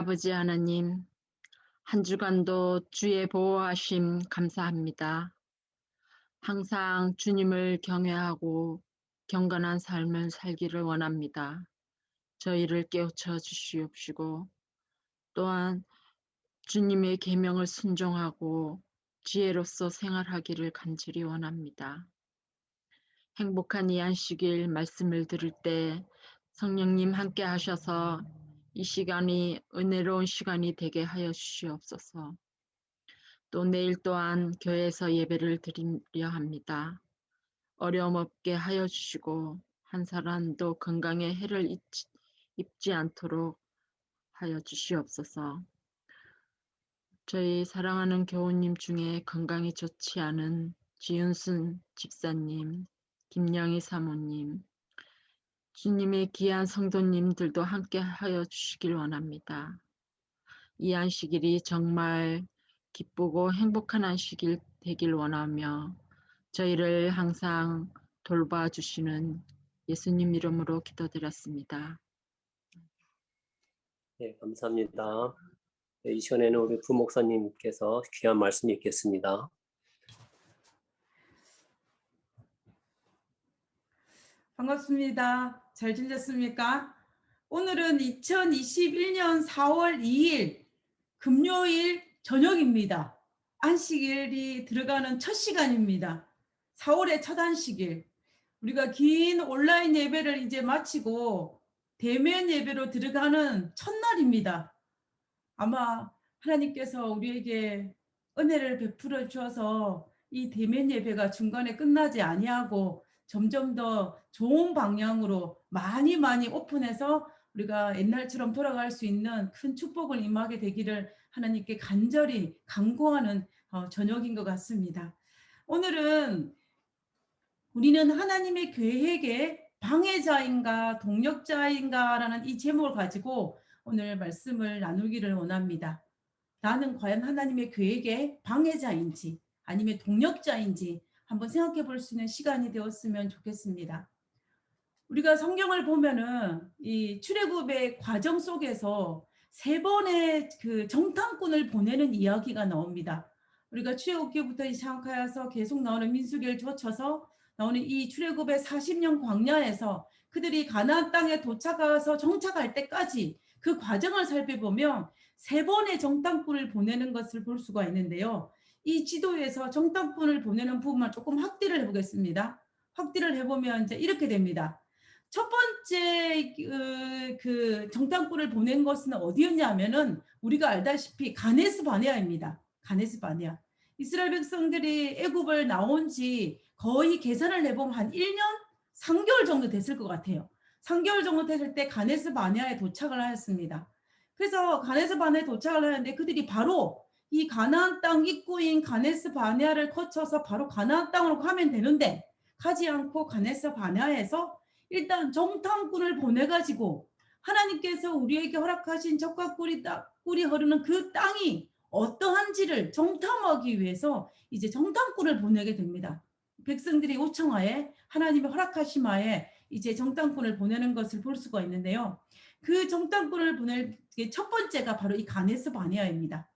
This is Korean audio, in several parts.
아버지 하나님, 한 주간도 주의 보호하심 감사합니다. 항상 주님을 경외하고 경건한 삶을 살기를 원합니다. 저희를 깨우쳐 주시옵시고 또한 주님의 계명을 순종하고 지혜로서 생활하기를 간절히 원합니다. 행복한 이 안식일 말씀을 들을 때 성령님 함께 하셔서 이 시간이 은혜로운 시간이 되게 하여 주시옵소서. 또 내일 또한 교회에서 예배를 드리려 합니다. 어려움 없게 하여 주시고 한 사람도 건강에 해를 입지 않도록 하여 주시옵소서. 저희 사랑하는 교우님 중에 건강이 좋지 않은 지윤순 집사님, 김영희 사모님, 주님의 귀한 성도님들도 함께 하여 주시길 원합니다. 이 안식일이 정말 기쁘고 행복한 안식일 되길 원하며 저희를 항상 돌봐주시는 예수님 이름으로 기도드렸습니다. 네, 감사합니다. 네, 이 시간에는 우리 부목사님께서 귀한 말씀 읽겠습니다. 반갑습니다. 잘 지내셨습니까? 오늘은 2021년 4월 2일 금요일 저녁입니다. 안식일이 들어가는 첫 시간입니다. 4월의 첫 안식일. 우리가 긴 온라인 예배를 이제 마치고 대면 예배로 들어가는 첫날입니다. 아마 하나님께서 우리에게 은혜를 베풀어 주셔서 이 대면 예배가 중간에 끝나지 아니하고 점점 더 좋은 방향으로 많이 오픈해서 우리가 옛날처럼 돌아갈 수 있는 큰 축복을 임하게 되기를 하나님께 간절히 간구하는 저녁인 것 같습니다. 오늘은 우리는 하나님의 계획에 방해자인가 동력자인가라는 이 제목을 가지고 오늘 말씀을 나누기를 원합니다. 나는 과연 하나님의 계획에 방해자인지 아니면 동력자인지 한번 생각해 볼 수 있는 시간이 되었으면 좋겠습니다. 우리가 성경을 보면은 이 출애굽의 과정 속에서 3번의 그 정탐꾼을 보내는 이야기가 나옵니다. 우리가 출애굽기부터 시작하여서 계속 나오는 민수기를 거쳐서 나오는 이 출애굽의 40년 광야에서 그들이 가나안 땅에 도착해서 정착할 때까지 그 과정을 살펴보면 3번의 정탐꾼을 보내는 것을 볼 수가 있는데요. 이 지도에서 정탐꾼을 보내는 부분만 조금 확대를 해보겠습니다. 확대를 해보면 이제 이렇게 됩니다. 첫 번째 그 정탐꾼을 보낸 것은 어디였냐면은 우리가 알다시피 가데스 바네아입니다. 가데스 바네아. 이스라엘 백성들이 애굽을 나온 지 거의 계산을 해보면 한 1년 3개월 정도 됐을 것 같아요. 3개월 정도 됐을 때 가데스 바네아에 도착을 하였습니다. 그래서 가데스 바네아에 도착을 하는데 그들이 바로 이 가나안 땅 입구인 가데스 바네아를 거쳐서 바로 가나안 땅으로 가면 되는데 가지 않고 가데스 바네아에서 일단 정탐꾼을 보내가지고 하나님께서 우리에게 허락하신 젖과 꿀이 흐르는 그 땅이 어떠한지를 정탐하기 위해서 이제 정탐꾼을 보내게 됩니다. 백성들이 요청하에 하나님의 허락하심하에 이제 정탐꾼을 보내는 것을 볼 수가 있는데요. 그 정탐꾼을 보낼 첫 번째가 바로 이 가데스 바네아입니다.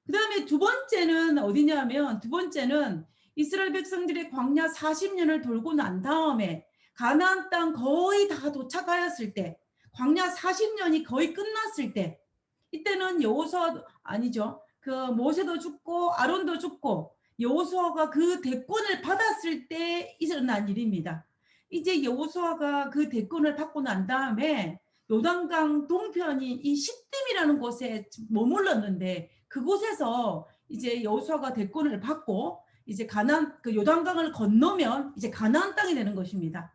그 다음에 두 번째는 어디냐면 두 번째는 이스라엘 백성들의 광야 40년을 돌고 난 다음에 가나안 땅 거의 다 도착하였을 때 광야 40년이 거의 끝났을 때 이때는 여호수아 아니죠. 그 모세도 죽고 아론도 죽고 여호수아가 그 대권을 받았을 때 일어난 일입니다. 이제 여호수아가 그 대권을 받고 난 다음에 요단강 동편인 이 시딤이라는 곳에 머물렀는데 그곳에서 이제 여호수아가 대권을 받고 이제 가나안 그 요단강을 건너면 이제 가나안 땅이 되는 것입니다.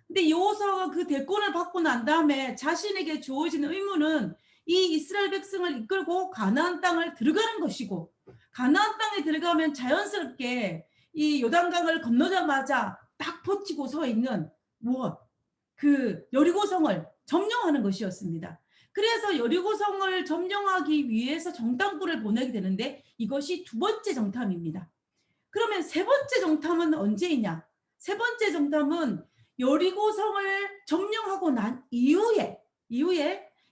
근데 여호수아가 그 대권을 받고 난 다음에 자신에게 주어진 의무는 이 이스라엘 백성을 이끌고 가나안 땅을 들어가는 것이고 가나안 땅에 들어가면 자연스럽게 이 요단강을 건너자마자 딱 버티고 서 있는 무엇? 그 여리고성을 점령하는 것이었습니다. 그래서 여리고성을 점령하기 위해서 정탐꾼을 보내게 되는데 이것이 두 번째 정탐입니다. 그러면 세 번째 정탐은 언제이냐? 세 번째 정탐은 여리고성을 점령하고 난 이후에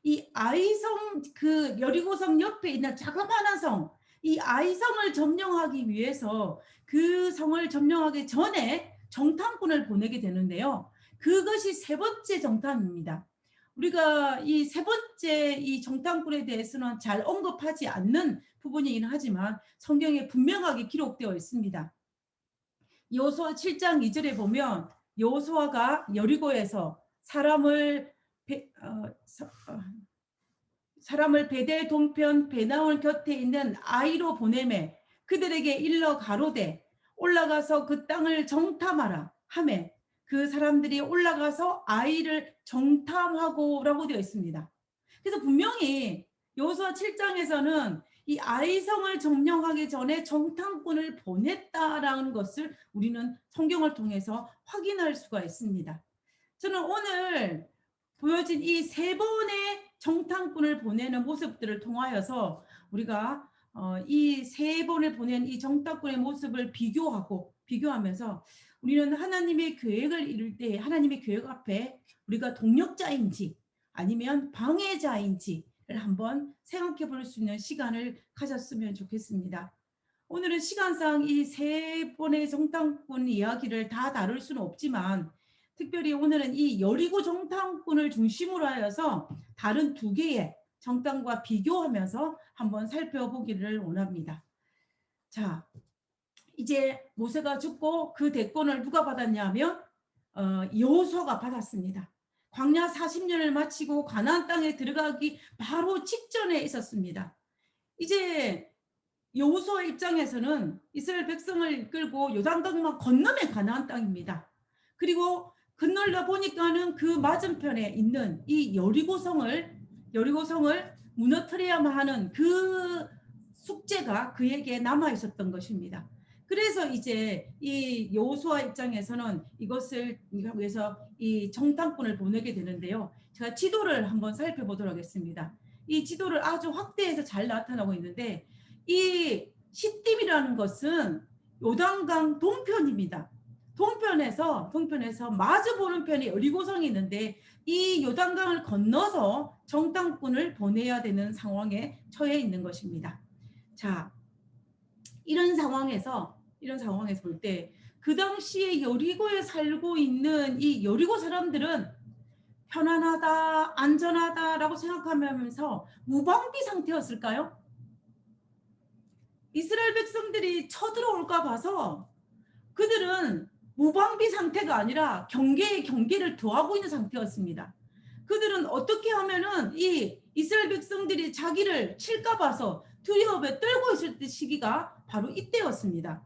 이 아이성, 그 여리고성 옆에 있는 자그마한 성, 이 아이성을 점령하기 위해서 그 성을 점령하기 전에 정탐꾼을 보내게 되는데요. 그것이 세 번째 정탐입니다. 우리가 이 세 번째 이 정탐꾼에 대해서는 잘 언급하지 않는 부분이긴 하지만 성경에 분명하게 기록되어 있습니다. 여호수아 7장 2절에 보면 여호수아가 여리고에서 사람을 베델 동편 베나온 곁에 있는 아이로 보내매 그들에게 일러 가로되 올라가서 그 땅을 정탐하라 하매 그 사람들이 올라가서 아이를 정탐하고라고 되어 있습니다. 그래서 분명히 여호수아 7장에서는 이 아이성을 점령하기 전에 정탐꾼을 보냈다라는 것을 우리는 성경을 통해서 확인할 수가 있습니다. 저는 오늘 보여진 이 세 번의 정탐꾼을 보내는 모습들을 통하여서 우리가 이 세 번을 보낸 이 정탐꾼의 모습을 비교하면서 우리는 하나님의 계획을 이룰 때 하나님의 계획 앞에 우리가 동력자인지 아니면 방해자인지를 한번 생각해 볼 수 있는 시간을 가졌으면 좋겠습니다. 오늘은 시간상 이 세 번의 정탐꾼 이야기를 다 다룰 수는 없지만 특별히 오늘은 이 여리고 정탐꾼을 중심으로 하여서 다른 두 개의 정탐과 비교하면서 한번 살펴보기를 원합니다. 자, 이제 모세가 죽고 그 대권을 누가 받았냐면 여호수아가 받았습니다. 광야 40년을 마치고 가나안 땅에 들어가기 바로 직전에 있었습니다. 이제 여호수아 입장에서는 이스라엘 백성을 이끌고 요단강만 건너면 가나안 땅입니다. 그리고 건널다 보니까는 그 맞은편에 있는 이 여리고성을 무너뜨려야만 하는 그 숙제가 그에게 남아 있었던 것입니다. 그래서 이제 이 여호수아 입장에서는 이것을 위해서 이 정탐꾼을 보내게 되는데요. 제가 지도를 한번 살펴보도록 하겠습니다. 이 지도를 아주 확대해서 잘 나타나고 있는데 이 시딤이라는 것은 요단강 동편입니다. 동편에서 마주 보는 편이 여리고성이 있는데 이 요단강을 건너서 정탐꾼을 보내야 되는 상황에 처해 있는 것입니다. 자, 이런 상황에서 볼 때 그 당시에 여리고에 살고 있는 이 여리고 사람들은 편안하다, 안전하다라고 생각하면서 무방비 상태였을까요? 이스라엘 백성들이 쳐들어올까 봐서 그들은 무방비 상태가 아니라 경계에 경계를 더하고 있는 상태였습니다. 그들은 어떻게 하면은 이 이스라엘 백성들이 자기를 칠까 봐서 두려움에 떨고 있을 때 시기가 바로 이때였습니다.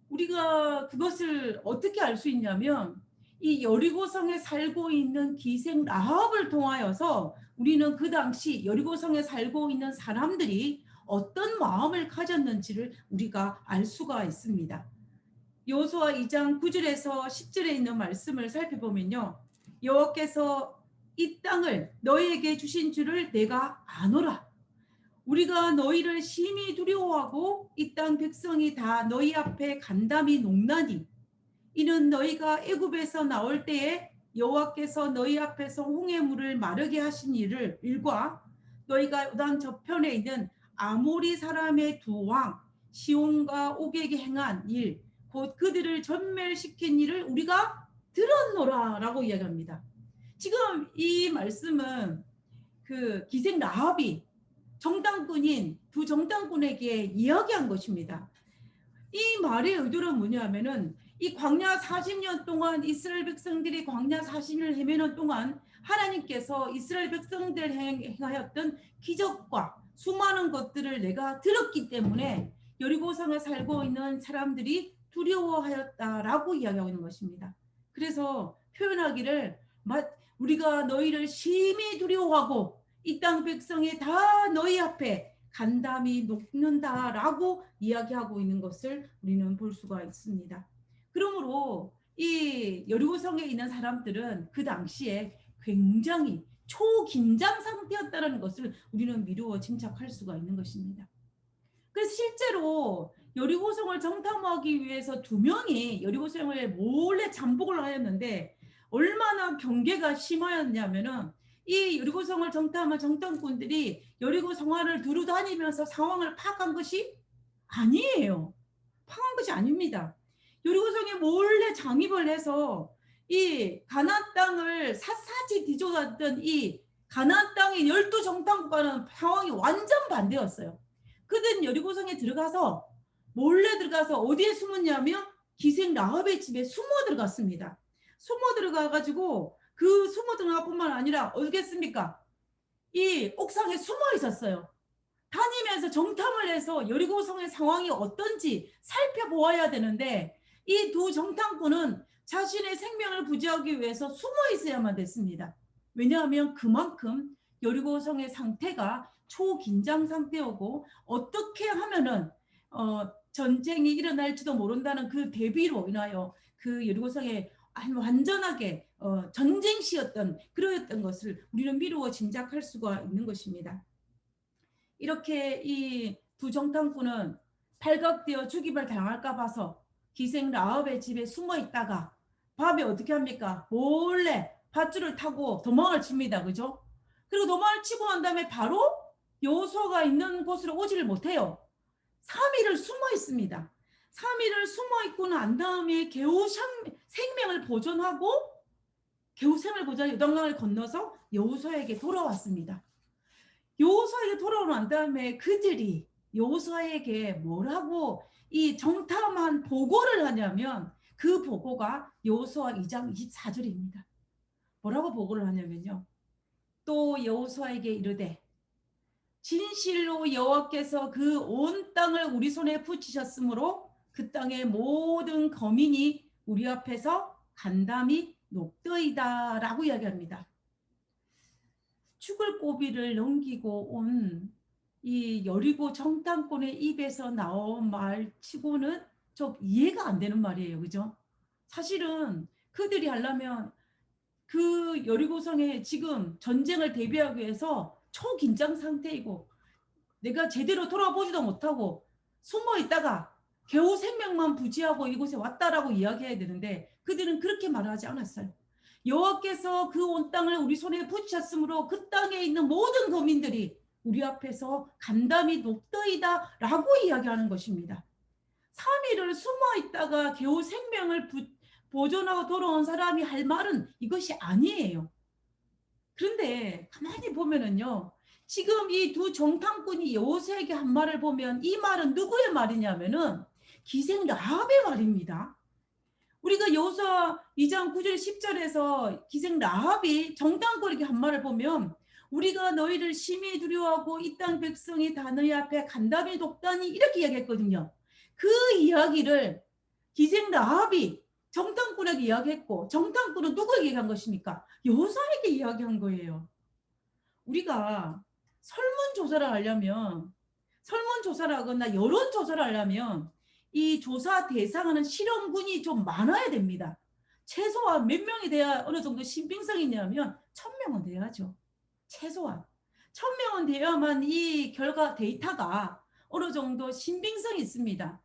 우리가 그것을 어떻게 알 수 있냐면 이 여리고성에 살고 있는 기생 라합을 통하여서 우리는 그 당시 여리고성에 살고 있는 사람들이 어떤 마음을 가졌는지를 우리가 알 수가 있습니다. 여호수아 2장 9절에서 10절에 있는 말씀을 살펴보면요. 여호와께서 이 땅을 너희에게 주신 줄을 내가 아노라. 우리가 너희를 심히 두려워하고 이 땅 백성이 다 너희 앞에 간담이 녹나니 이는 너희가 애굽에서 나올 때에 여호와께서 너희 앞에서 홍해 물을 마르게 하신 일과 너희가 요단 저편에 있는 아모리 사람의 두 왕 시온과 옥에게 행한 일 곧 그들을 전멸시킨 일을 우리가 들었노라라고 이야기합니다. 지금 이 말씀은 그 기생 라합이 정탐꾼인 두 정탐꾼에게 이야기한 것입니다. 이 말의 의도는 뭐냐면은 이 광야 40년 동안 이스라엘 백성들이 광야 40년을 헤매는 동안 하나님께서 이스라엘 백성들 행하였던 기적과 수많은 것들을 내가 들었기 때문에 여리고성에 살고 있는 사람들이 두려워하였다라고 이야기하고 있는 것입니다. 그래서 표현하기를 우리가 너희를 심히 두려워하고 이 땅 백성이 다 너희 앞에 간담이 녹는다라고 이야기하고 있는 것을 우리는 볼 수가 있습니다. 그러므로 이 여리고성에 있는 사람들은 그 당시에 굉장히 초긴장 상태였다는 것을 우리는 미루어 짐작할 수가 있는 것입니다. 그래서 실제로 여리고성을 정탐하기 위해서 두 명이 여리고성을 몰래 잠복을 하였는데 얼마나 경계가 심하였냐면은 이 여리고성을 정탐한 정탐꾼들이 여리고 성화를 두루 다니면서 상황을 파악한 것이 아니에요. 파악한 것이 아닙니다. 여리고성에 몰래 장입을 해서 이 가나안 땅을 샅샅이 뒤져왔던 이 가나안 땅의 12정탐꾼과는 상황이 완전 반대였어요. 그들은 여리고성에 들어가서 몰래 들어가서 어디에 숨었냐면 기생 라합의 집에 숨어 들어갔습니다. 숨어 들어가가지고 그 숨어 들어갈 뿐만 아니라 어디겠습니까? 이 옥상에 숨어 있었어요. 다니면서 정탐을 해서 여리고성의 상황이 어떤지 살펴보아야 되는데 이 두 정탐꾼은 자신의 생명을 부지하기 위해서 숨어 있어야만 됐습니다. 왜냐하면 그만큼 여리고성의 상태가 초긴장 상태였고 어떻게 하면은 전쟁이 일어날지도 모른다는 그 대비로 인하여 그 여리고성에 완전하게 전쟁시였던 그러했던 것을 우리는 미루어 짐작할 수가 있는 것입니다. 이렇게 이 두 정탐꾼은 발각되어 죽임을 당할까 봐서 기생 라합의 집에 숨어 있다가 밤에 어떻게 합니까? 몰래 밧줄을 타고 도망을 칩니다. 그죠? 그리고 도망을 치고 난 다음에 바로 여호수아가 있는 곳으로 오지를 못해요. 3일을 숨어 있습니다. 3일을 숨어 있고 난 다음에 겨우 생명을 보존하고 겨우 생을 보존 요단강을 건너서 여호수아에게 돌아왔습니다. 여호수아에게 돌아오고 난 다음에 그들이 여호수아에게 뭐라고 이 정탐한 보고를 하냐면 그 보고가 여호수아 2장 24절입니다. 뭐라고 보고를 하냐면요. 또 여호수아에게 이르되 진실로 여호와께서 그 온 땅을 우리 손에 붙이셨으므로 그 땅의 모든 거민이 우리 앞에서 간담이 녹더이다 라고 이야기합니다. 죽을 고비를 넘기고 온 이 여리고 정탐꾼의 입에서 나온 말치고는 좀 이해가 안 되는 말이에요. 그죠? 사실은 그들이 하려면 그 여리고성에 지금 전쟁을 대비하기 위해서 초긴장 상태이고 내가 제대로 돌아보지도 못하고 숨어 있다가 겨우 생명만 부지하고 이곳에 왔다라고 이야기해야 되는데 그들은 그렇게 말하지 않았어요. 여호와께서 그 온 땅을 우리 손에 붙이셨으므로 그 땅에 있는 모든 거민들이 우리 앞에서 간담이 녹더이다 라고 이야기하는 것입니다. 3일을 숨어 있다가 겨우 생명을 보존하고 돌아온 사람이 할 말은 이것이 아니에요. 그런데 가만히 보면은요. 지금 이 두 정탐꾼이 여호수아에게 한 말을 보면 이 말은 누구의 말이냐면은 기생 라합의 말입니다. 우리가 여호수아 2장 9절 10절에서 기생 라합이 정탐꾼에게 한 말을 보면 우리가 너희를 심히 두려워하고 이 땅 백성이 다 너희 앞에 간담이 독다니 이렇게 이야기했거든요. 그 이야기를 기생 라합이 정탐꾼에게 이야기했고 정탐꾼은 누구에게 얘기한 것입니까? 여호수아에게 이야기한 거예요. 우리가 설문조사를 하려면 설문조사를 하거나 여론조사를 하려면 이 조사 대상하는 실험군이 좀 많아야 됩니다. 최소한 몇 명이 돼야 어느 정도 신빙성이 있냐면 1000명은 돼야죠. 최소한 1000명은 돼야만 이 결과 데이터가 어느 정도 신빙성이 있습니다.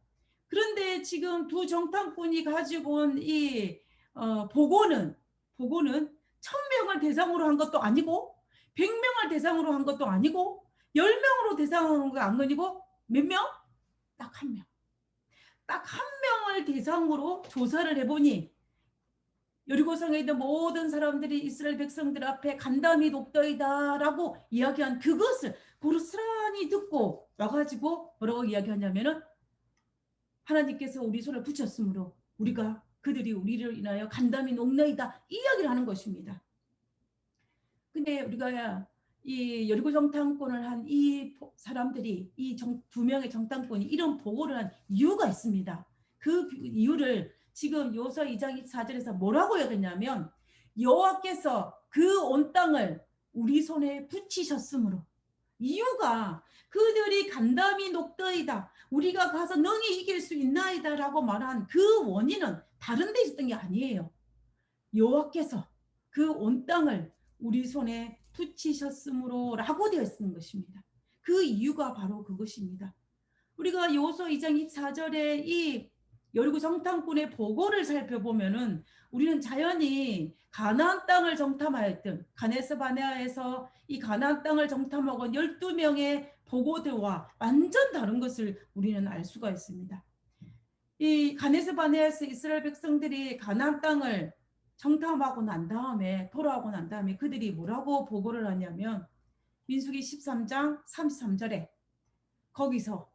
그런데 지금 두 정탐꾼이 가지고 온 이 보고는 1000명을 대상으로 한 것도 아니고 100명을 대상으로 한 것도 아니고 10명으로 대상으로 한 거 아니고 몇 명? 딱 한 명. 딱 한 명을 대상으로 조사를 해보니 여리고성에 있는 모든 사람들이 이스라엘 백성들 앞에 간담이 녹더이다 라고 이야기한 그것을 고스란히 듣고 와가지고 뭐라고 이야기하냐면은 하나님께서 우리 손을 붙였으므로 우리가 그들이 우리를 인하여 간담이 녹나이다 이 이야기를 하는 것입니다. 근데 우리가 이 여리고 정탐꾼을 한 이 사람들이 이 두 명의 정탐꾼이 이런 보고를 한 이유가 있습니다. 그 이유를 지금 여호수아 2장 24절에서 뭐라고 이야기했냐면 여호와께서 그 온 땅을 우리 손에 붙이셨으므로 이유가 그들이 간담이 녹더이다. 우리가 가서 능히 이길 수 있나이다 라고 말한 그 원인은 다른 데 있었던 게 아니에요. 여호와께서 그 온 땅을 우리 손에 붙이셨으므로 라고 되어 있는 것입니다. 그 이유가 바로 그것입니다. 우리가 여호수아 2장 24절에 이 여리고 정탐꾼의 보고를 살펴보면은 우리는 자연히 가나안 땅을 정탐하였던 가네스 바네아에서 이 가나안 땅을 정탐하고 12명의 보고들과 완전 다른 것을 우리는 알 수가 있습니다. 이 가네스 바네아에서 이스라엘 백성들이 가나안 땅을 정탐하고 난 다음에 돌아오고 난 다음에 그들이 뭐라고 보고를 하냐면 민수기 13장 33절에 거기서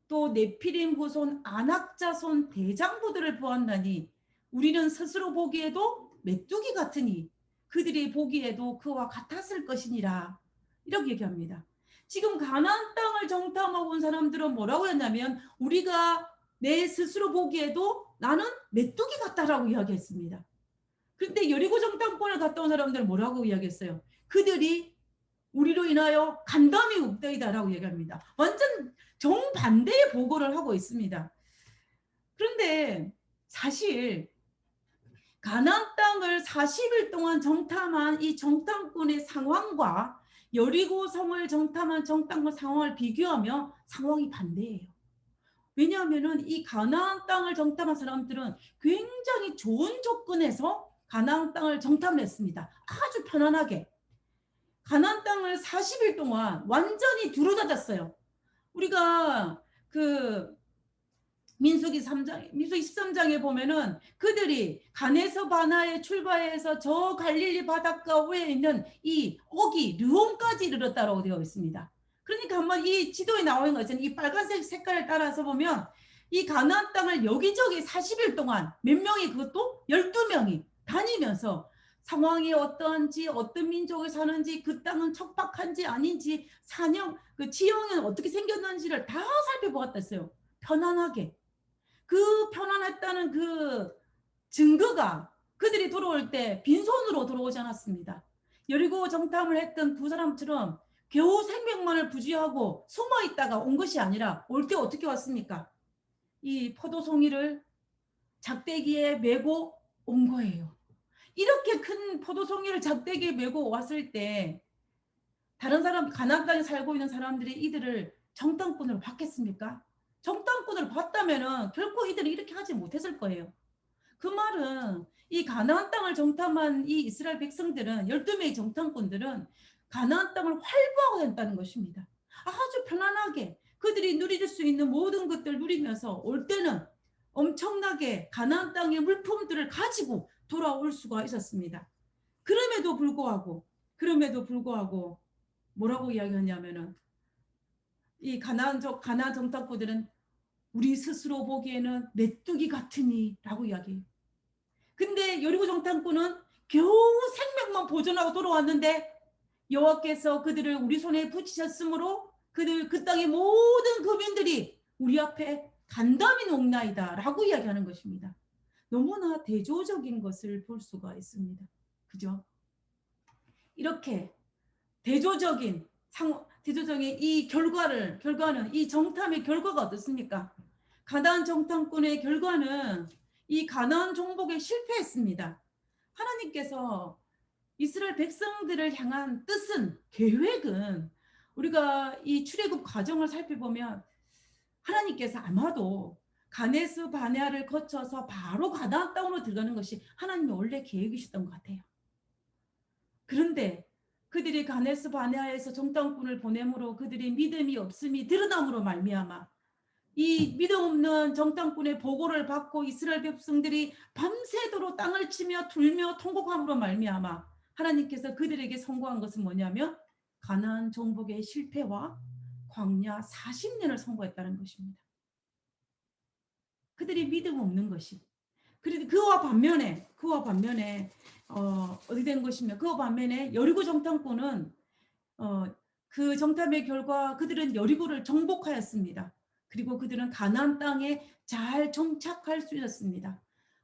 또 네피림 후손 아낙 자손 대장부들을 보았나니 우리는 스스로 보기에도 메뚜기 같으니 그들이 보기에도 그와 같았을 것이니라. 이렇게 얘기합니다. 지금 가나안 땅을 정탐하고 온 사람들은 뭐라고 했냐면 우리가 내 스스로 보기에도 나는 메뚜기 같다라고 이야기했습니다. 그런데 여리고 정탐꾼을 갔다 온 사람들은 뭐라고 이야기했어요? 그들이 우리로 인하여 간담이 없다이다라고 얘기합니다. 완전 정반대의 보고를 하고 있습니다. 그런데 사실 가나안 땅을 40일 동안 정탐한 이 정탐꾼의 상황과 여리고 성을 정탐한 정탐꾼 상황을 비교하면 상황이 반대예요. 왜냐하면 이 가나안 땅을 정탐한 사람들은 굉장히 좋은 조건에서 가나안 땅을 정탐을 했습니다. 아주 편안하게. 가나안 땅을 40일 동안 완전히 두루다졌어요. 우리가 그 민수기 13장에 보면은 그들이 가네서 바나에 출발해서 저 갈릴리 바닷가 위에 있는 이 어기 르온까지 이르렀다고 되어 있습니다. 그러니까 한번 이 지도에 나와 있는 것은 이 빨간색 색깔을 따라서 보면 이 가나안 땅을 여기저기 40일 동안 몇 명이 그것도 12명이 다니면서 상황이 어떠한지 어떤 민족이 사는지 그 땅은 척박한지 아닌지 사냥 그 지형은 어떻게 생겼는지를 다 살펴보았댔어요. 편안하게. 그 편안했다는 그 증거가 그들이 돌아올 때 빈손으로 돌아오지 않았습니다. 여리고 정탐을 했던 두 사람처럼 겨우 생명만을 부지하고 숨어 있다가 온 것이 아니라 올 때 어떻게 왔습니까? 이 포도송이를 작대기에 메고 온 거예요. 이렇게 큰 포도송이를 작대기에 메고 왔을 때 다른 사람 가나안 땅에 살고 있는 사람들이 이들을 정탐꾼으로 봤겠습니까? 정탐꾼으로 봤다면은 결코 이들이 이렇게 하지 못했을 거예요. 그 말은 이 가나안 땅을 정탐한 이 이스라엘 백성들은 12명의 정탐꾼들은 가나안 땅을 활보하고 다녔다는 것입니다. 아주 편안하게 그들이 누릴 수 있는 모든 것들을 누리면서 올 때는 엄청나게 가나안 땅의 물품들을 가지고 돌아올 수가 있었습니다. 그럼에도 불구하고 뭐라고 이야기하냐면은 이 가나안 정탐꾼들은 우리 스스로 보기에는 메뚜기 같으니라고 이야기해요. 근데 여리고 정탐꾼은 겨우 생명만 보존하고 돌아왔는데 여호와께서 그들을 우리 손에 붙이셨으므로 그 땅의 모든 거민들이 우리 앞에 간담이 녹나이다라고 이야기하는 것입니다. 너무나 대조적인 것을 볼 수가 있습니다. 그죠? 이렇게 대조적인 이 결과는 이 정탐의 결과가 어떻습니까? 가나안 정탐꾼의 결과는 이 가나안 정복에 실패했습니다. 하나님께서 이스라엘 백성들을 향한 뜻은 계획은 우리가 이 출애굽 과정을 살펴보면 하나님께서 아마도 가네스 바네아를 거쳐서 바로 가나안 땅으로 들어가는 것이 하나님의 원래 계획이셨던 것 같아요. 그런데 그들이 가네스 바네아에서 정탐꾼을 보내므로 그들이 믿음이 없음이 드러남으로 말미암아 이 믿음 없는 정탐꾼의 보고를 받고 이스라엘 백성들이 밤새도록 땅을 치며 둘며 통곡함으로 말미암아 하나님께서 그들에게 선고한 것은 뭐냐면 가나안 정복의 실패와 광야 40년을 선고했다는 것입니다. 그들이 믿음 없는 것이. 그런데 그와 반면에 어디 된 것이며 그와 반면에 여리고 정탐꾼은 그 정탐의 결과 그들은 여리고를 정복하였습니다. 그리고 그들은 가나안 땅에 잘 정착할 수 있었습니다.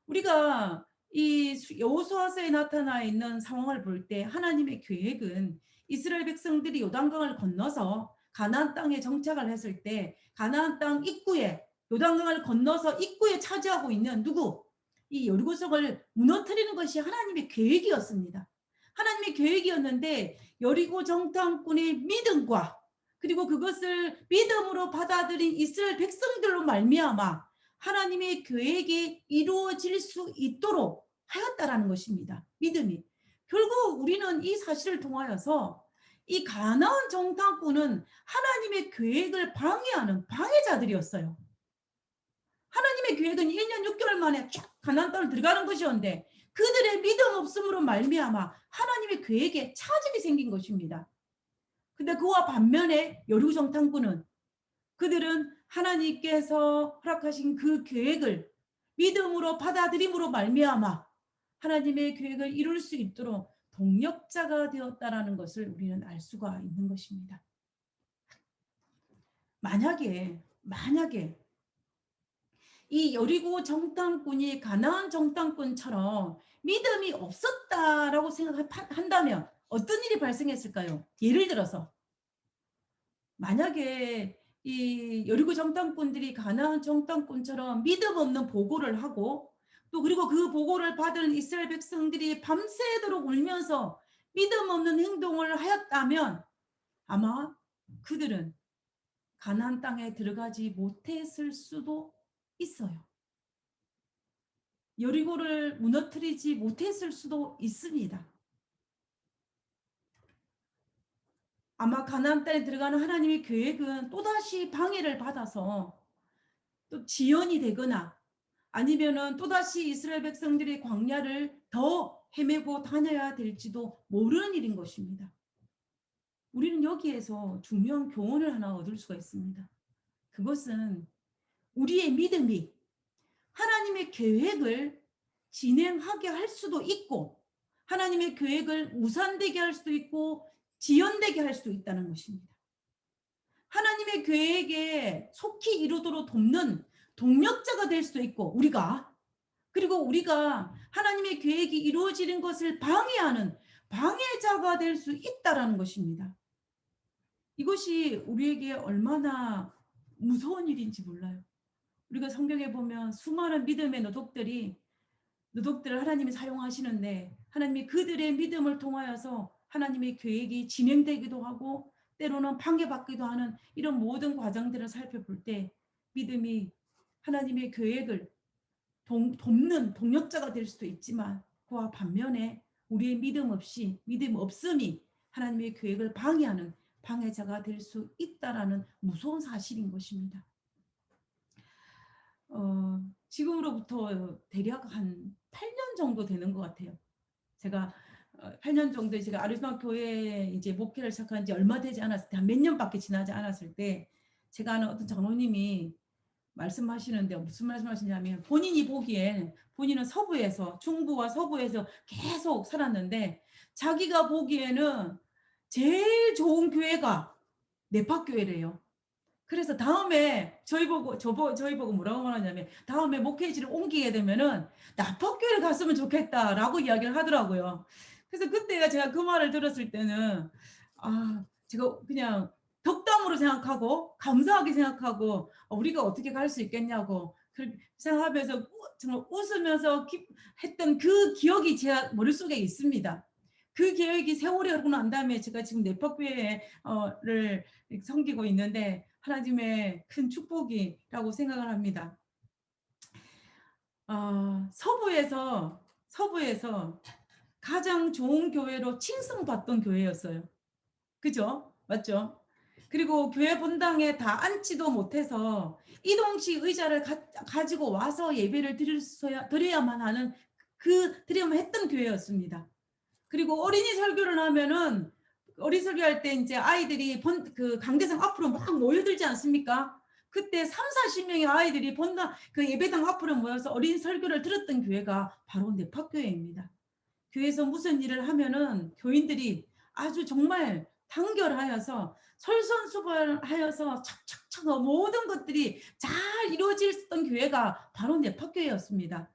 우리가 이 여호수아서에 나타나 있는 상황을 볼 때 하나님의 계획은 이스라엘 백성들이 요단강을 건너서 가나안 땅에 정착을 했을 때 가나안 땅 입구에 요단강을 건너서 입구에 차지하고 있는 누구? 이 여리고성을 무너뜨리는 것이 하나님의 계획이었습니다. 하나님의 계획이었는데 여리고 정탐꾼의 믿음과 그리고 그것을 믿음으로 받아들인 이스라엘 백성들로 말미암아 하나님의 계획이 이루어질 수 있도록 하였다라는 것입니다. 믿음이. 결국 우리는 이 사실을 통하여서 이 가나안 정탐꾼은 하나님의 계획을 방해하는 방해자들이었어요. 하나님의 계획은 1년 6개월 만에 쫙 가나안 땅을 들어가는 것이었는데 그들의 믿음 없음으로 말미암아 하나님의 계획에 차질이 생긴 것입니다. 근데 그와 반면에 여리고 정탐꾼은 그들은 하나님께서 허락하신 그 계획을 믿음으로 받아들임으로 말미암아 하나님의 계획을 이룰 수 있도록 동력자가 되었다라는 것을 우리는 알 수가 있는 것입니다. 만약에 이 여리고 정탐꾼이 가나안 정탐꾼처럼 믿음이 없었다라고 생각한다면 어떤 일이 발생했을까요? 예를 들어서 만약에 이 여리고 정탐꾼들이 가나안 정탐꾼처럼 믿음 없는 보고를 하고 또 그리고 그 보고를 받은 이스라엘 백성들이 밤새도록 울면서 믿음 없는 행동을 하였다면 아마 그들은 가나안 땅에 들어가지 못했을 수도 있어요. 여리고를 무너뜨리지 못했을 수도 있습니다. 아마 가나안 땅에 들어가는 하나님의 계획은 또다시 방해를 받아서 또 지연이 되거나 아니면은 또다시 이스라엘 백성들의 광야를 더 헤매고 다녀야 될지도 모르는 일인 것입니다. 우리는 여기에서 중요한 교훈을 하나 얻을 수가 있습니다. 그것은 우리의 믿음이 하나님의 계획을 진행하게 할 수도 있고 하나님의 계획을 무산되게 할 수도 있고 지연되게 할 수도 있다는 것입니다. 하나님의 계획에 속히 이루도록 돕는 동력자가 될 수도 있고 그리고 우리가 하나님의 계획이 이루어지는 것을 방해하는 방해자가 될 수 있다라는 것입니다. 이것이 우리에게 얼마나 무서운 일인지 몰라요. 우리가 성경에 보면 수많은 믿음의 너독들을 하나님이 사용하시는데 하나님이 그들의 믿음을 통하여서 하나님의 계획이 진행되기도 하고 때로는 방해받기도 하는 이런 모든 과정들을 살펴볼 때 믿음이 하나님의 계획을 돕는 동력자가 될 수도 있지만 그와 반면에 우리의 믿음 없음이 하나님의 계획을 방해하는 방해자가 될 수 있다라는 무서운 사실인 것입니다. 지금으로부터 대략 한 8년 정도 되는 것 같아요. 제가 8년 정도 제가 아리조나 교회에 이제 목회를 시작한 지 얼마 되지 않았을 때, 한 몇 년밖에 지나지 않았을 때, 제가 아는 어떤 장로님이 말씀하시는데 무슨 말씀하시냐면 본인은 중부와 서부에서 계속 살았는데 자기가 보기에는 제일 좋은 교회가 네파교회래요. 그래서 다음에 저희 보고 뭐라고 말하냐면 다음에 목회지를 옮기게 되면은 나파교회를 갔으면 좋겠다라고 이야기를 하더라고요. 그래서 그때 제가 그 말을 들었을 때는 제가 그냥 덕담으로 생각하고 감사하게 생각하고 우리가 어떻게 갈 수 있겠냐고 그렇게 생각하면서 정말 웃으면서 했던 그 기억이 제 머릿속에 있습니다. 그 계획이 세월이 흐르고 난 다음에 제가 지금 네파교회를 섬기고 있는데 하나님의 큰 축복이라고 생각을 합니다. 서부에서 가장 좋은 교회로 칭송받던 교회였어요. 그죠? 맞죠? 그리고 교회 본당에 다 앉지도 못해서 이동식 의자를 가지고 와서 예배를 드려야만 했던 교회였습니다. 그리고 어린이 설교를 하면은 어린이 설교할 때 이제 아이들이 그 강대상 앞으로 막 모여들지 않습니까? 그때 30-40명의 아이들이 그 예배당 앞으로 모여서 어린이 설교를 들었던 교회가 바로 네파교회입니다. 교회에서 무슨 일을 하면은 교인들이 아주 정말 단결하여서 솔선수범하여서 착착착 모든 것들이 잘 이루어졌던 교회가 바로 네파교회였습니다.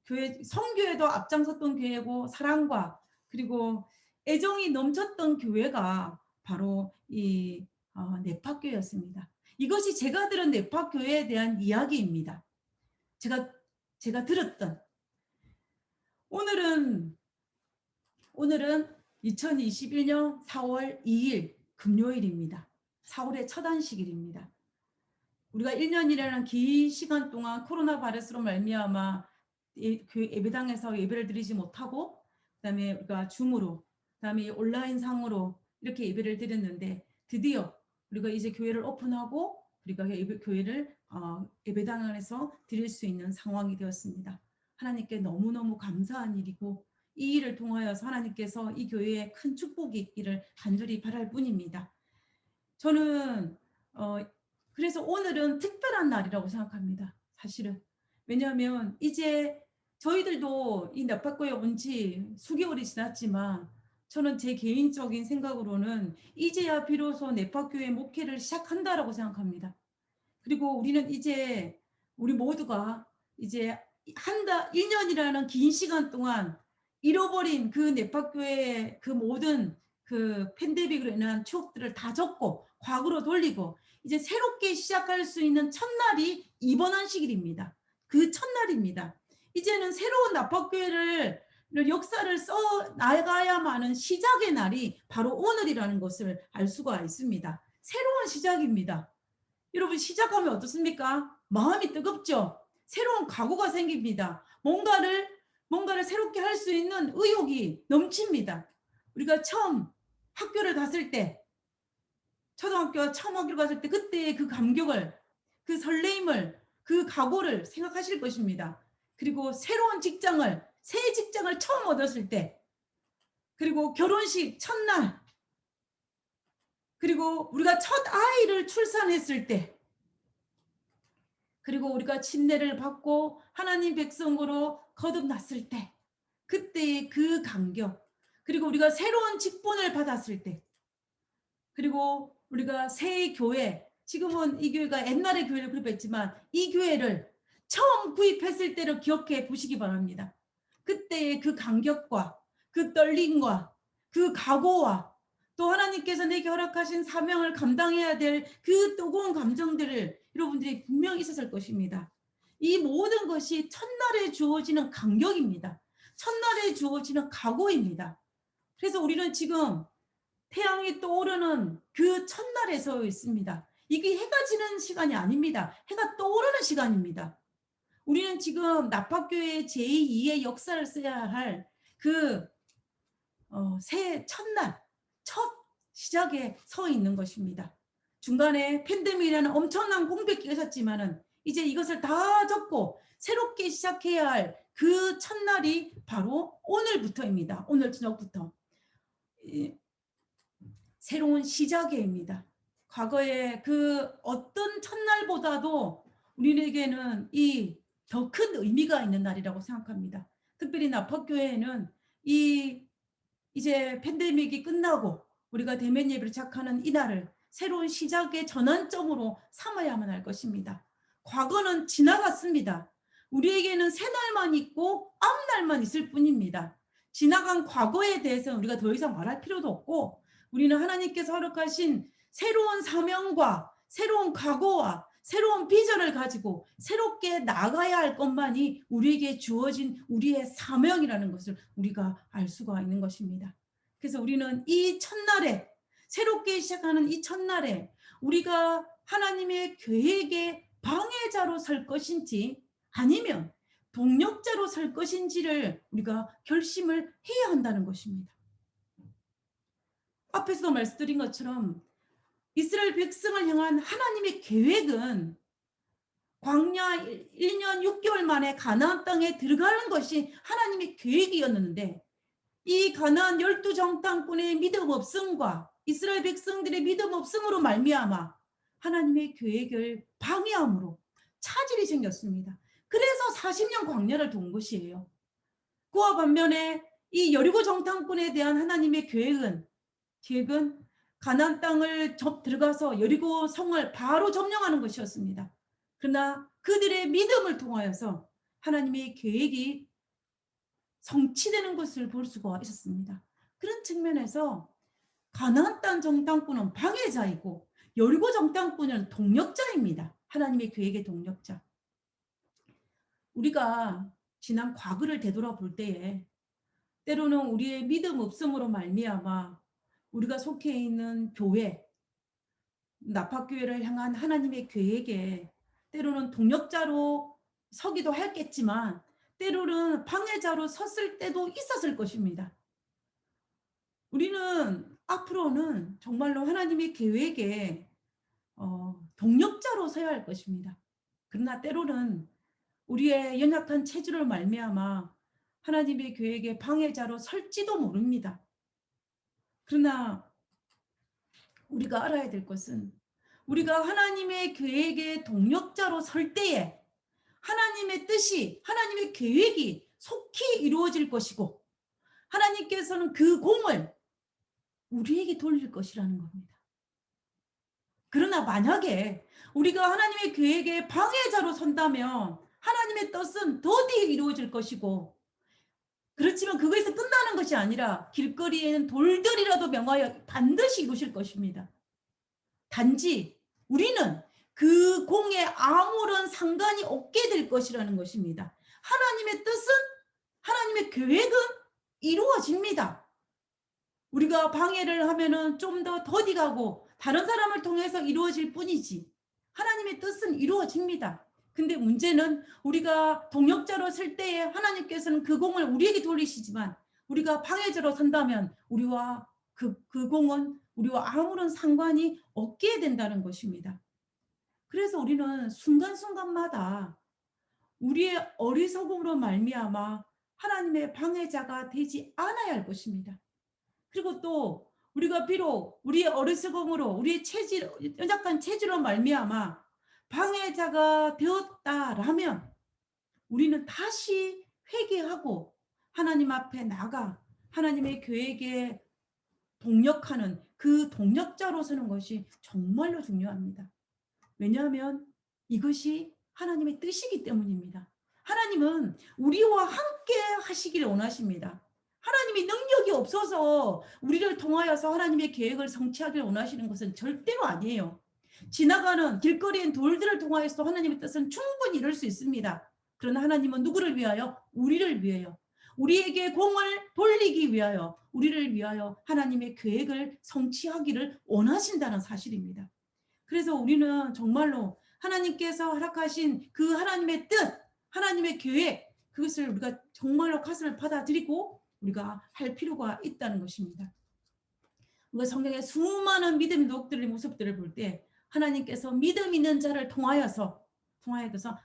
교회 선교에도 앞장섰던 교회고 사랑과 그리고 애정이 넘쳤던 교회가 바로 이 네파교회였습니다. 이것이 제가 들은 네파교회에 대한 이야기입니다. 제가 들었던 오늘은 2021년 4월 2일 금요일입니다. 4월의 첫 안식일입니다. 우리가 1년이라는 긴 시간 동안 코로나 바이러스로 말미암아 그 예배당에서 예배를 드리지 못하고, 그다음에 우리가 줌으로, 그다음에 온라인상으로 이렇게 예배를 드렸는데, 드디어 우리가 이제 교회를 오픈하고 우리가 교회를 예배당 안에서 드릴 수 있는 상황이 되었습니다. 하나님께 너무너무 감사한 일이고, 이 일을 통하여서 하나님께서 이 교회에 큰 축복이 있기를 간절히 바랄 뿐입니다. 저는 그래서 오늘은 특별한 날이라고 생각합니다. 사실은. 왜냐하면 이제 저희들도 이 납박교에 온 지 수개월이 지났지만, 저는 제 개인적인 생각으로는 이제야 비로소 납박교회 목회를 시작한다라고 생각합니다. 그리고 우리는 이제 우리 모두가 이제 1년이라는 긴 시간 동안 잃어버린 그 nep학교회의 그 모든 그 팬데믹으로 인한 추억들을 다 접고 과거로 돌리고 이제 새롭게 시작할 수 있는 첫날이 이번 안식일입니다. 그 첫날입니다. 이제는 새로운 납학교회를 역사를 써 나가야만 하는 시작의 날이 바로 오늘이라는 것을 알 수가 있습니다. 새로운 시작입니다. 여러분, 시작하면 어떻습니까? 마음이 뜨겁죠? 새로운 각오가 생깁니다. 뭔가를 새롭게 할 수 있는 의욕이 넘칩니다. 우리가 처음 학교를 갔을 때, 초등학교 처음 학교를 갔을 때 그때의 그 감격을, 그 설레임을, 그 각오를 생각하실 것입니다. 그리고 새로운 직장을, 새 직장을 처음 얻었을 때, 그리고 결혼식 첫날, 그리고 우리가 첫 아이를 출산했을 때, 그리고 우리가 침례를 받고 하나님 백성으로 거듭났을 때, 그때의 그 감격, 그리고 우리가 새로운 직분을 받았을 때, 그리고 우리가 새 교회, 지금은 이 교회가 옛날의 교회를 구입했지만 이 교회를 처음 구입했을 때를 기억해 보시기 바랍니다. 그때의 그 감격과 그 떨림과 그 각오와 또 하나님께서 내게 허락하신 사명을 감당해야 될 그 뜨거운 감정들을 여러분들이 분명히 있었을 것입니다. 이 모든 것이 첫날에 주어지는 감격입니다. 첫날에 주어지는 각오입니다. 그래서 우리는 지금 태양이 떠오르는 그 첫날에 서 있습니다. 이게 해가 지는 시간이 아닙니다. 해가 떠오르는 시간입니다. 우리는 지금 납학교의 제2의 역사를 써야 할 그 새 첫날, 첫 시작에 서 있는 것입니다. 중간에 팬데믹이라는 엄청난 공백기가 있었지만은 이제 이것을 다 접고 새롭게 시작해야 할 그 첫날이 바로 오늘부터입니다. 오늘 저녁부터. 새로운 시작입니다. 과거에 그 어떤 첫날보다도 우리에게는 이 더 큰 의미가 있는 날이라고 생각합니다. 특별히 납학교회는 이제 팬데믹이 끝나고 우리가 대면 예배를 시작하는 이 날을 새로운 시작의 전환점으로 삼아야만 할 것입니다. 과거는 지나갔습니다. 우리에게는 새 날만 있고 앞 날만 있을 뿐입니다. 지나간 과거에 대해서는 우리가 더 이상 말할 필요도 없고, 우리는 하나님께서 허락하신 새로운 사명과 새로운 각오와 새로운 비전을 가지고 새롭게 나가야 할 것만이 우리에게 주어진 우리의 사명이라는 것을 우리가 알 수가 있는 것입니다. 그래서 우리는 이 첫날에, 새롭게 시작하는 이 첫날에 우리가 하나님의 계획의 방해자로 설 것인지 아니면 동력자로 설 것인지를 우리가 결심을 해야 한다는 것입니다. 앞에서도 말씀드린 것처럼 이스라엘 백성을 향한 하나님의 계획은 광야 1년 6개월 만에 가나안 땅에 들어가는 것이 하나님의 계획이었는데, 이 가나안 12정탐꾼의 믿음 없음과 이스라엘 백성들의 믿음 없음으로 말미암아 하나님의 계획을 방해함으로 차질이 생겼습니다. 그래서 40년 광야를 돈 것이에요. 그와 반면에 이 여리고 정탐꾼에 대한 하나님의 계획은 가나안 땅을 들어가서 여리고 성을 바로 점령하는 것이었습니다. 그러나 그들의 믿음을 통하여서 하나님의 계획이 성취되는 것을 볼 수가 있었습니다. 그런 측면에서 가나안 땅 정탐꾼은 방해자이고 여리고 정탐꾼은 동력자입니다. 하나님의 계획의 동력자. 우리가 지난 과거를 되돌아볼 때에 때로는 우리의 믿음 없음으로 말미암아 우리가 속해 있는 교회, 나파교회를 향한 하나님의 계획에 때로는 동력자로 서기도 했겠지만 때로는 방해자로 섰을 때도 있었을 것입니다. 우리는 앞으로는 정말로 하나님의 계획에 동력자로 서야 할 것입니다. 그러나 때로는 우리의 연약한 체질을 말미암아 하나님의 계획에 방해자로 설지도 모릅니다. 그러나 우리가 알아야 될 것은 우리가 하나님의 계획의 동력자로 설 때에 하나님의 뜻이, 하나님의 계획이 속히 이루어질 것이고 하나님께서는 그 공을 우리에게 돌릴 것이라는 겁니다. 그러나 만약에 우리가 하나님의 계획에 방해자로 선다면 하나님의 뜻은 더디 이루어질 것이고, 그렇지만 그것에서 끝나는 것이 아니라 길거리에는 돌들이라도 명하여 반드시 이루실 것입니다. 단지 우리는 그 공에 아무런 상관이 없게 될 것이라는 것입니다. 하나님의 뜻은, 하나님의 계획은 이루어집니다. 우리가 방해를 하면은 좀 더 더디가고 다른 사람을 통해서 이루어질 뿐이지 하나님의 뜻은 이루어집니다. 근데 문제는 우리가 동력자로 설 때에 하나님께서는 그 공을 우리에게 돌리시지만 우리가 방해자로 선다면 우리와 그 공은 우리와 아무런 상관이 없게 된다는 것입니다. 그래서 우리는 순간순간마다 우리의 어리석음으로 말미암아 하나님의 방해자가 되지 않아야 할 것입니다. 그리고 또 우리가 비록 우리의 어리석음으로 우리의 체질, 연약한 체질로 말미암아 방해자가 되었다라면 우리는 다시 회개하고 하나님 앞에 나가 하나님의 계획에 동력하는 그 동력자로 서는 것이 정말로 중요합니다. 왜냐하면 이것이 하나님의 뜻이기 때문입니다. 하나님은 우리와 함께 하시기를 원하십니다. 하나님이 능력이 없어서 우리를 통하여서 하나님의 계획을 성취하기를 원하시는 것은 절대로 아니에요. 지나가는 길거리엔 돌들을 통하여서 하나님의 뜻은 충분히 이룰 수 있습니다. 그러나 하나님은 누구를 위하여? 우리를 위하여. 우리에게 공을 돌리기 위하여, 우리를 위하여 하나님의 계획을 성취하기를 원하신다는 사실입니다. 그래서 우리는 정말로 하나님께서 허락하신 그 하나님의 뜻, 하나님의 계획, 그것을 우리가 정말로 가슴을 받아들이고 우리가 할 필요가 있다는 것입니다. 우리가 성경의 수많은 믿음의 도둑들의 모습들을 볼 때 하나님께서 믿음 있는 자를 통하여서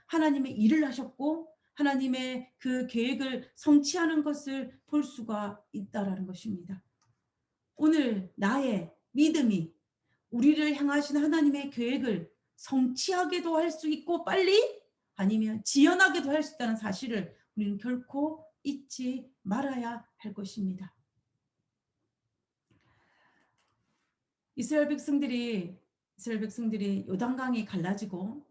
하나님의 일을 하셨고 하나님의 그 계획을 성취하는 것을 볼 수가 있다라는 것입니다. 오늘 나의 믿음이 우리를 향하신 하나님의 계획을 성취하게도 할 수 있고 빨리 아니면 지연하게도 할 수 있다는 사실을 우리는 결코 잊지 말아야 할 것입니다. 이스라엘 백성들이 요단강이 갈라지고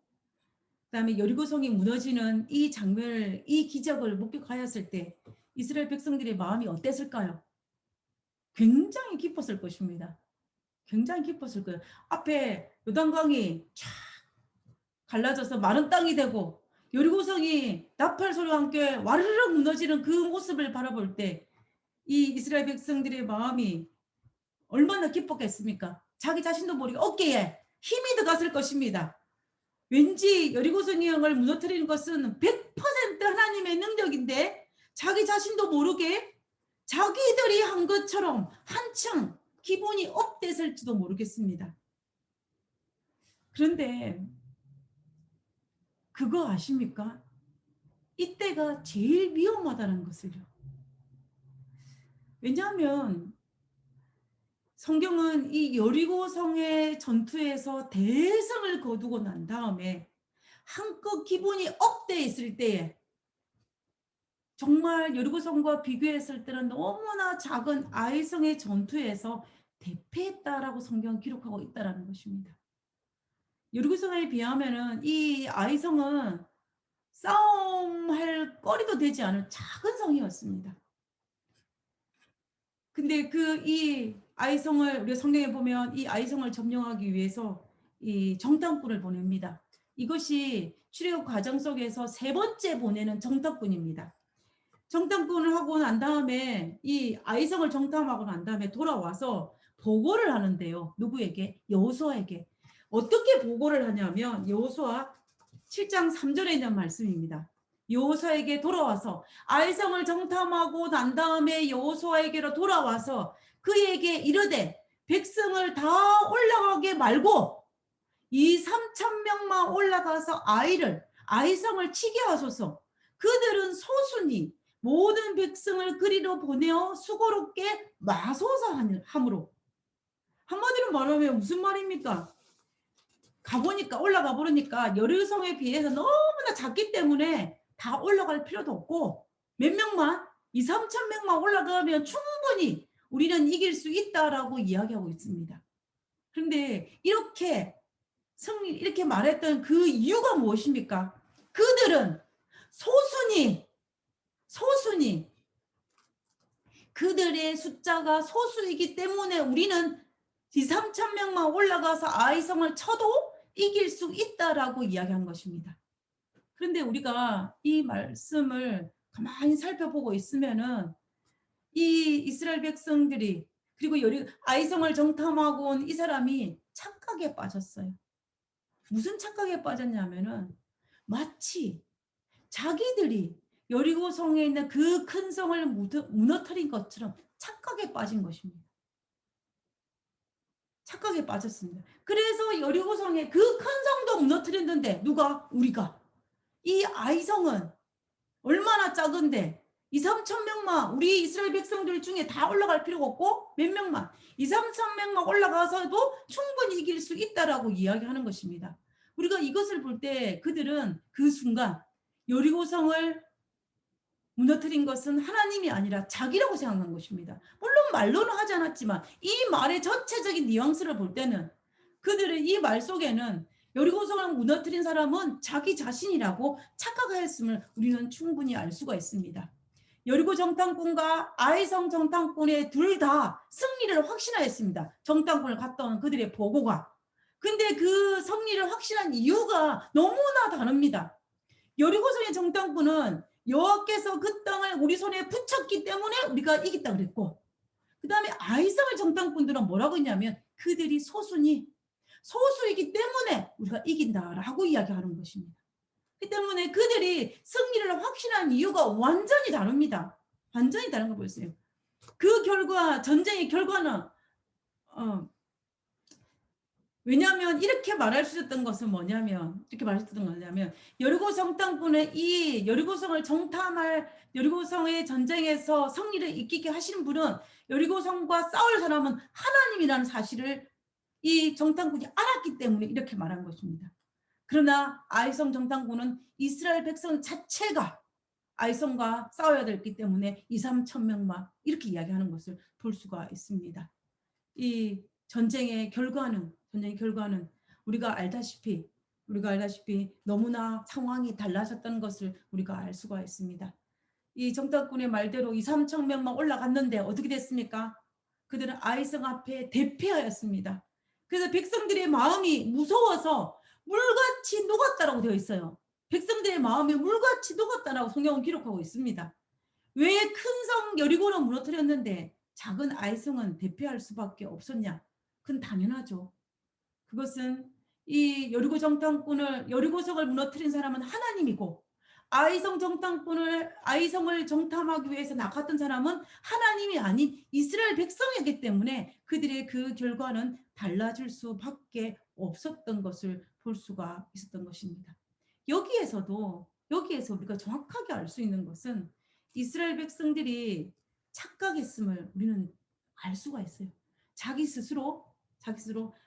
그다음에 여리고성이 무너지는 이 장면을, 이 기적을 목격하였을 때 이스라엘 백성들의 마음이 어땠을까요? 굉장히 기뻤을 것입니다. 굉장히 기뻤을 거예요. 앞에 요단강이 쫙 갈라져서 마른 땅이 되고 여리고성이 나팔 소리와 함께 와르르 무너지는 그 모습을 바라볼 때 이 이스라엘 백성들의 마음이 얼마나 기뻤겠습니까? 자기 자신도 모르게 어깨에 힘이 들어갔을 것입니다. 왠지 여리고성을 무너뜨리는 것은 100% 하나님의 능력인데 자기 자신도 모르게 자기들이 한 것처럼 한층 기분이 업됐을지도 모르겠습니다. 그런데 그거 아십니까? 이때가 제일 위험하다는 것을요. 왜냐하면 성경은 이 여리고성의 전투에서 대성을 거두고 난 다음에 한껏 기분이 업돼 있을 때에 정말 여리고성과 비교했을 때는 너무나 작은 아이성의 전투에서 대패했다라고 성경은 기록하고 있다는 것입니다. 여리고성에 비하면은 이 아이성은 싸움할 거리도 되지 않은 작은 성이었습니다. 근데 이 아이성을 우리가 성경에 보면 이 아이성을 점령하기 위해서 이 정탐꾼을 보냅니다. 이것이 출애굽 과정 속에서 세 번째 보내는 정탐꾼입니다. 정탐꾼을 하고 난 다음에 이 아이성을 정탐하고 난 다음에 돌아와서 보고를 하는데요. 누구에게? 여호수아에게. 어떻게 보고를 하냐면 여호수아 7장 3절에 있는 말씀입니다. 여호수아에게 돌아와서 아이성을 정탐하고 난 다음에 여호수아에게로 돌아와서 그에게 이르되 백성을 다 올라가게 말고 이 3천 명만 올라가서 아이성을 치게 하소서. 그들은 소수니 모든 백성을 그리로 보내어 수고롭게 마소사 함으로. 한마디로 말하면 무슨 말입니까? 가보니까 올라가 보니까 여리고성에 비해서 너무나 작기 때문에 다 올라갈 필요도 없고 몇 명만 2, 3천 명만 올라가면 충분히 우리는 이길 수 있다라고 이야기하고 있습니다. 그런데 이렇게 말했던 그 이유가 무엇입니까? 그들은 소수니 그들의 숫자가 소수이기 때문에 우리는 2, 3천 명만 올라가서 아이성을 쳐도 이길 수 있다라고 이야기한 것입니다. 그런데 우리가 이 말씀을 가만히 살펴보고 있으면은 이 이스라엘 백성들이 그리고 아이성을 정탐하고 온 이 사람이 착각에 빠졌어요. 무슨 착각에 빠졌냐면은 마치 자기들이 여리고성에 있는 그 큰 성을 무너뜨린 것처럼 착각에 빠진 것입니다. 착각에 빠졌습니다. 그래서 여리고성에 그 큰 성도 무너뜨렸는데 누가? 우리가. 이 아이성은 얼마나 작은데 2, 3천 명만 우리 이스라엘 백성들 중에 다 올라갈 필요가 없고 몇 명만 2, 3천 명만 올라가서도 충분히 이길 수 있다라고 이야기하는 것입니다. 우리가 이것을 볼 때 그들은 그 순간 여리고성을 무너뜨린 것은 하나님이 아니라 자기라고 생각한 것입니다. 물론 말로는 하지 않았지만 이 말의 전체적인 뉘앙스를 볼 때는 그들의 이 말 속에는 여리고성을 무너뜨린 사람은 자기 자신이라고 착각하였음을 우리는 충분히 알 수가 있습니다. 여리고 정탐꾼과 아이성 정탐꾼의 둘 다 승리를 확신하였습니다. 정탐꾼을 갔다 온 그들의 보고가. 근데 그 승리를 확신한 이유가 너무나 다릅니다. 여리고성의 정탐꾼은 여호와께서 그 땅을 우리 손에 붙였기 때문에 우리가 이겼다 그랬고, 그 다음에 아이성의 정탐꾼들은 뭐라고 했냐면 그들이 소수이기 때문에 우리가 이긴다라고 이야기하는 것입니다. 그 때문에 그들이 승리를 확신한 이유가 완전히 다릅니다. 완전히 다른 거 보세요. 그 결과, 전쟁의 결과는 왜냐하면 이렇게 말할 수 있었던 것은 뭐냐면 여리고성 땅꾼의 이 여리고성을 정탐할 여리고성의 전쟁에서 승리를 이기게 하시는 분은 여리고성과 싸울 사람은 하나님이라는 사실을 이 정탐꾼이 알았기 때문에 이렇게 말한 것입니다. 그러나 아이성 정탐꾼은 이스라엘 백성 자체가 아이성과 싸워야 되기 때문에 2, 3천 명만 이렇게 이야기하는 것을 볼 수가 있습니다. 이 전쟁의 결과는 우리가 알다시피 너무나 상황이 달라졌던 것을 우리가 알 수가 있습니다. 이 정탐꾼의 말대로 2, 3천 명만 올라갔는데 어떻게 됐습니까? 그들은 아이성 앞에 대패하였습니다. 그래서 백성들의 마음이 무서워서 물같이 녹았다라고 되어 있어요. 백성들의 마음이 물같이 녹았다라고 성경은 기록하고 있습니다. 왜 큰 성 여리고는 무너뜨렸는데 작은 아이성은 대패할 수밖에 없었냐? 그건 당연하죠. 그것은 이 여리고성을 무너뜨린 사람은 하나님이고, 아이성을 정탐하기 위해서 나갔던 사람은 하나님이 아닌 이스라엘 백성이기 때문에 그들의 그 결과는 달라질 수밖에 없었던 것을 볼 수가 있었던 것입니다. 여기에서 우리가 정확하게 알 수 있는 것은 이스라엘 백성들이 착각했음을 우리는 알 수가 있어요. 자기 스스로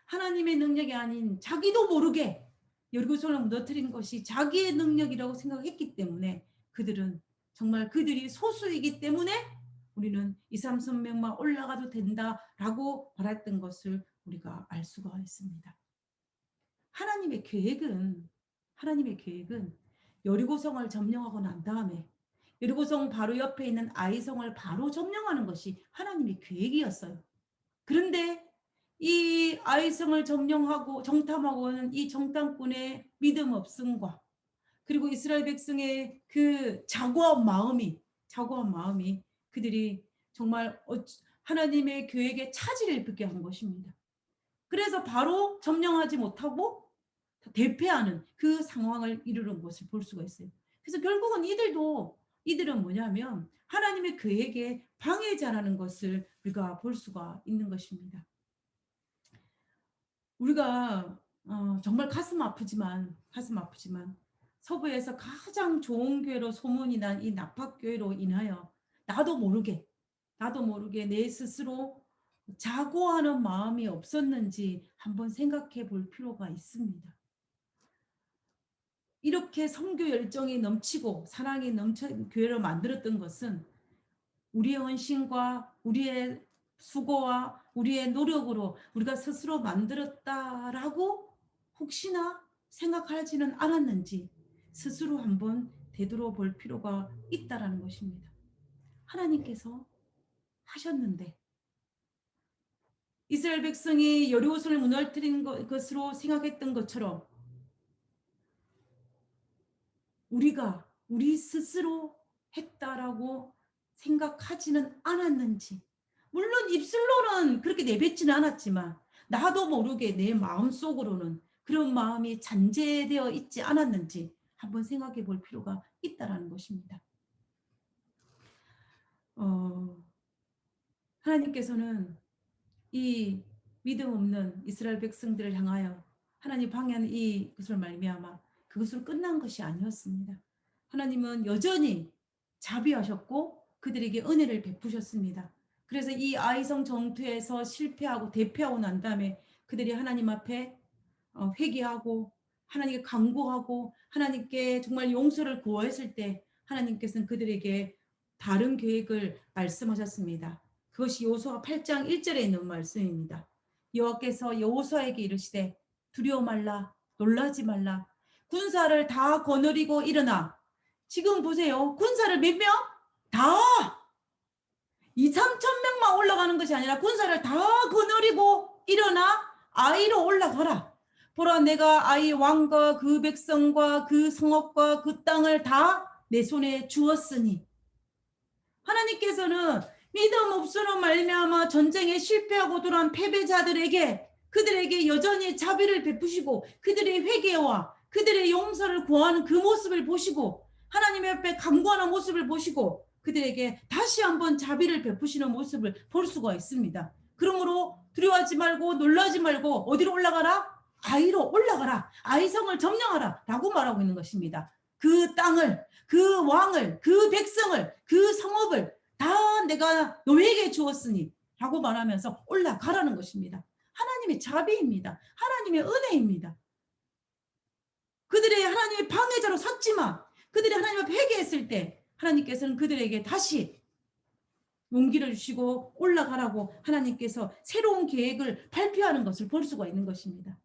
하나님의 능력이 아닌 자기도 모르게 여리고성을 무너뜨린 것이 자기의 능력이라고 생각했기 때문에 그들이 소수이기 때문에 우리는 2, 3천 명만 올라가도 된다라고 말했던 것을 우리가 알 수가 있습니다. 하나님의 계획은 여리고성을 점령하고 난 다음에 여리고성 바로 옆에 있는 아이성을 바로 점령하는 것이 하나님의 계획이었어요. 그런데 이 아이성을 정탐하고는 이 정탐꾼의 믿음 없음과 그리고 이스라엘 백성의 그 자고한 마음이 그들이 정말 하나님의 계획에 차질을 빚게 한 것입니다. 그래서 바로 점령하지 못하고 대패하는 그 상황을 이루는 것을 볼 수가 있어요. 그래서 결국은 이들은 뭐냐면 하나님의 계획에 방해자라는 것을 우리가 볼 수가 있는 것입니다. 우리가 정말 가슴 아프지만 서부에서 가장 좋은 교회로 소문이 난 이 낙박교회로 인하여 나도 모르게 내 스스로 자고하는 마음이 없었는지 한번 생각해 볼 필요가 있습니다. 이렇게 선교 열정이 넘치고 사랑이 넘치는 교회를 만들었던 것은 우리의 헌신과 우리의 수고와 우리의 노력으로 우리가 스스로 만들었다라고 혹시나 생각하지는 않았는지 스스로 한번 되돌아볼 필요가 있다라는 것입니다. 하나님께서 하셨는데 이스라엘 백성이 여리고성을 무너뜨린 것으로 생각했던 것처럼 우리 스스로 했다라고 생각하지는 않았는지, 물론 입술로는 그렇게 내뱉지는 않았지만 나도 모르게 내 마음속으로는 그런 마음이 잔재되어 있지 않았는지 한번 생각해 볼 필요가 있다라는 것입니다. 하나님께서는 이 믿음 없는 이스라엘 백성들을 향하여 하나님 방해하는 이것을 말미암아 그것으로 끝난 것이 아니었습니다. 하나님은 여전히 자비하셨고 그들에게 은혜를 베푸셨습니다. 그래서 이 아이성 전투에서 실패하고 대패하고 난 다음에 그들이 하나님 앞에 회개하고 하나님께 간구하고 하나님께 정말 용서를 구했을 때 하나님께서는 그들에게 다른 계획을 말씀하셨습니다. 그것이 여호수아 8장 1절에 있는 말씀입니다. 여호와께서 여호수아에게 이르시되 두려워 말라 놀라지 말라 군사를 다 거느리고 일어나. 지금 보세요. 군사를 몇 명? 다 2, 3천 명만 올라가는 것이 아니라 군사를 다 거느리고 일어나 아이로 올라가라. 보라 내가 아이 왕과 그 백성과 그 성읍과 그 땅을 다 내 손에 주었으니. 하나님께서는 믿음 없으로 말미암아 전쟁에 실패하고 돌아온 패배자들에게 그들에게 여전히 자비를 베푸시고 그들의 회개와 그들의 용서를 구하는 그 모습을 보시고 하나님의 앞에 간구하는 모습을 보시고 그들에게 다시 한번 자비를 베푸시는 모습을 볼 수가 있습니다. 그러므로 두려워하지 말고 놀라지 말고 어디로 올라가라? 아이로 올라가라. 아이성을 점령하라 라고 말하고 있는 것입니다. 그 땅을, 그 왕을, 그 백성을, 그 성읍을 다 내가 너에게 주었으니 라고 말하면서 올라가라는 것입니다. 하나님의 자비입니다. 하나님의 은혜입니다. 그들의 하나님의 방해자로 섰지만 그들이 하나님 앞에 회개했을 때 하나님께서는 그들에게 다시 용기를 주시고 올라가라고 하나님께서 새로운 계획을 발표하는 것을 볼 수가 있는 것입니다.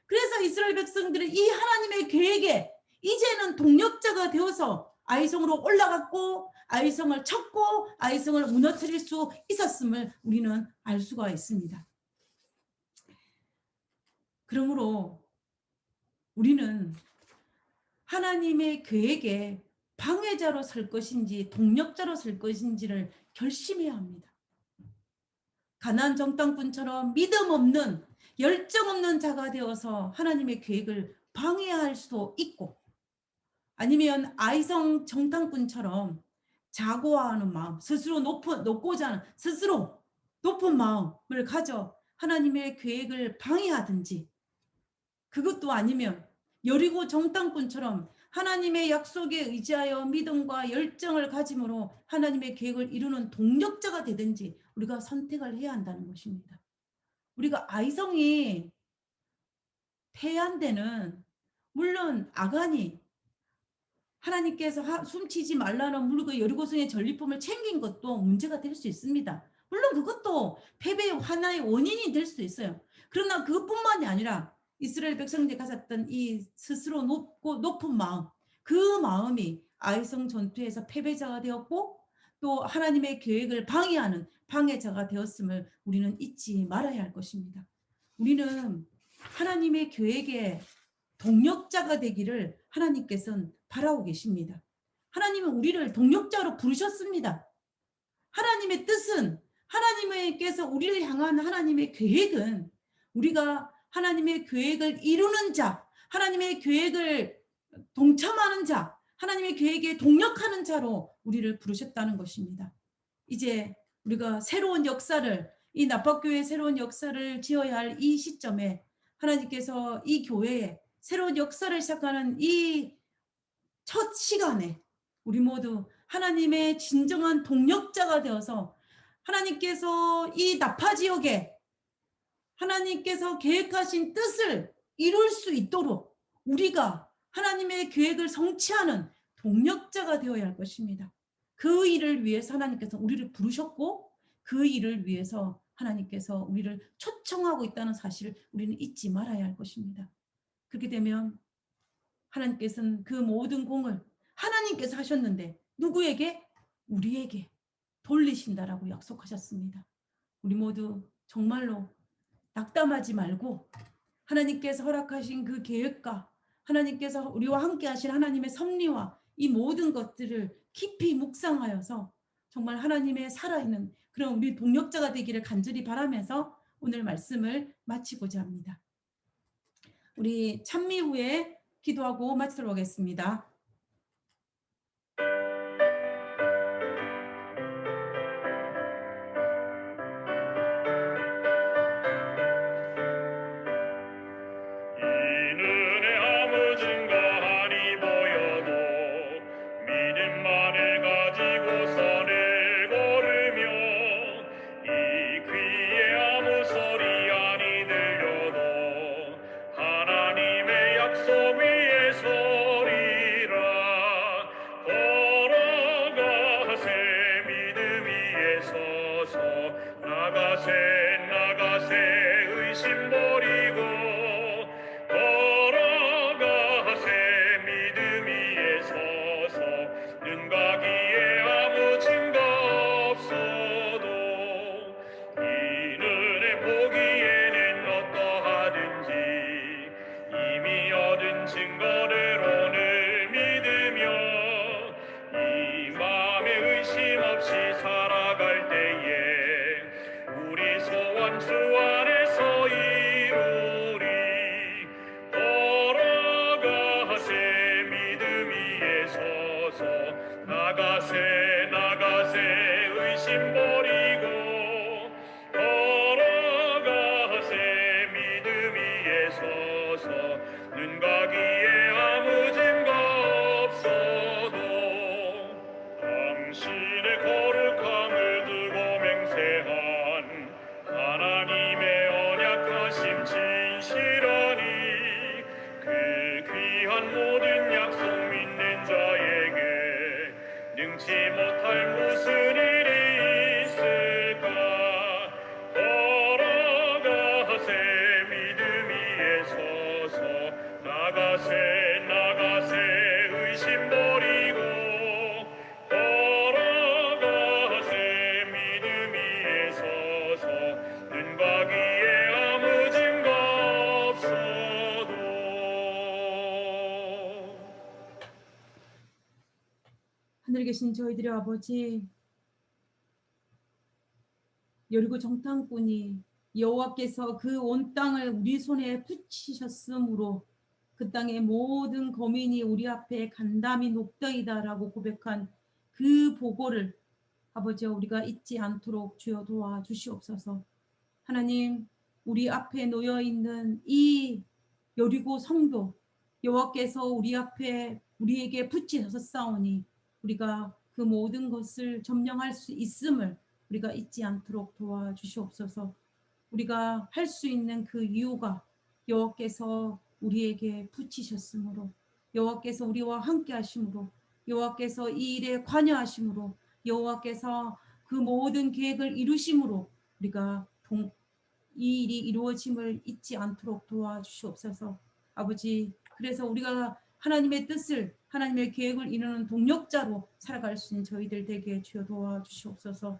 그래서 이스라엘 백성들은 이 하나님의 계획에 이제는 동력자가 되어서 아이성으로 올라갔고 아이성을 쳤고 아이성을 무너뜨릴 수 있었음을 우리는 알 수가 있습니다. 그러므로 우리는 하나님의 계획에 방해자로 설 것인지 동력자로 설 것인지를 결심해야 합니다. 가나안 정탐꾼처럼 믿음 없는 열정 없는 자가 되어서 하나님의 계획을 방해할 수도 있고 아니면 아이성 정탐꾼처럼 자고하는 마음, 스스로 높고자 하는 스스로 높은 마음을 가져 하나님의 계획을 방해하든지 그것도 아니면 여리고 정탐꾼처럼 하나님의 약속에 의지하여 믿음과 열정을 가짐으로 하나님의 계획을 이루는 동력자가 되든지 우리가 선택을 해야 한다는 것입니다. 우리가 아이성이 패한 데는 물론 아간이 하나님께서 숨치지 말라는 물고 여리고성의 전리품을 챙긴 것도 문제가 될 수 있습니다. 물론 그것도 패배의 하나의 원인이 될 수 있어요. 그러나 그것뿐만이 아니라 이스라엘 백성들이 가졌던 이 스스로 높은 마음, 그 마음이 아이성 전투에서 패배자가 되었고 또 하나님의 계획을 방해하는 방해자가 되었음을 우리는 잊지 말아야 할 것입니다. 우리는 하나님의 계획에 동력자가 되기를 하나님께서는 바라고 계십니다. 하나님은 우리를 동력자로 부르셨습니다. 하나님의 뜻은 하나님께서 우리를 향한 하나님의 계획은 우리가 하나님의 계획을 이루는 자, 하나님의 계획을 동참하는 자, 하나님의 계획에 동력하는 자로 우리를 부르셨다는 것입니다. 이제 우리가 새로운 역사를, 이 나박교회의 새로운 역사를 지어야 할 이 시점에 하나님께서 이 교회에 새로운 역사를 시작하는 이 첫 시간에 우리 모두 하나님의 진정한 동력자가 되어서 하나님께서 이 나파 지역에 하나님께서 계획하신 뜻을 이룰 수 있도록 우리가 하나님의 계획을 성취하는 동력자가 되어야 할 것입니다. 그 일을 위해서 하나님께서 우리를 부르셨고 그 일을 위해서 하나님께서 우리를 초청하고 있다는 사실을 우리는 잊지 말아야 할 것입니다. 그렇게 되면 하나님께서는 그 모든 공을 하나님께서 하셨는데 누구에게? 우리에게 돌리신다라고 약속하셨습니다. 우리 모두 정말로 낙담하지 말고 하나님께서 허락하신 그 계획과 하나님께서 우리와 함께 하신 하나님의 섭리와 이 모든 것들을 깊이 묵상하여서 정말 하나님의 살아있는 그런 우리 동력자가 되기를 간절히 바라면서 오늘 말씀을 마치고자 합니다. 우리 찬미 후에 기도하고 마치도록 하겠습니다. 하늘에 계신 저희들의 아버지, 여리고 정탐꾼이 여호와께서 그 온 땅을 우리 손에 붙이셨으므로 그 땅의 모든 거민이 우리 앞에 간담이 녹더이다라고 고백한 그 보고를 아버지 우리가 잊지 않도록 주여 도와주시옵소서. 하나님, 우리 앞에 놓여 있는 이 여리고 성도 여호와께서 우리 앞에 우리에게 붙이셨사오니 우리가 그 모든 것을 점령할 수 있음을 우리가 잊지 않도록 도와주시옵소서. 우리가 할 수 있는 그 이유가 여호와께서 우리에게 붙이셨으므로, 여호와께서 우리와 함께 하심으로, 여호와께서 이 일에 관여하심으로, 여호와께서 그 모든 계획을 이루심으로 우리가 이 일이 이루어짐을 잊지 않도록 도와주시옵소서. 아버지, 그래서 우리가 하나님의 뜻을, 하나님의 계획을 이루는 동력자로 살아갈 수 있는 저희들 되게 주여 도와주시옵소서.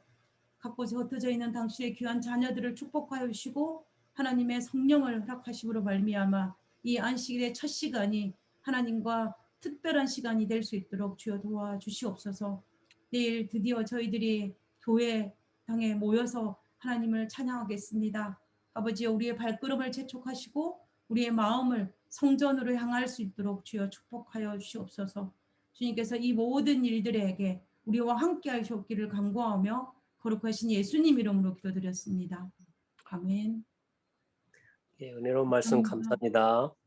각 곳에 흩어져 있는 당신의 귀한 자녀들을 축복하여 주시고 하나님의 성령을 허락하심으로 말미암아 이 안식일의 첫 시간이 하나님과 특별한 시간이 될 수 있도록 주여 도와주시옵소서. 내일 드디어 저희들이 교회 당에 모여서 하나님을 찬양하겠습니다. 아버지 우리의 발걸음을 재촉하시고 우리의 마음을 성전으로 향할 수 있도록 주여 축복하여 주시옵소서. 주님께서 이 모든 일들에게 우리와 함께 하시옵기를 간구하며 거룩하신 예수님 이름으로 기도드렸습니다. 아멘. 예, 은혜로운 말씀 감사합니다. 감사합니다.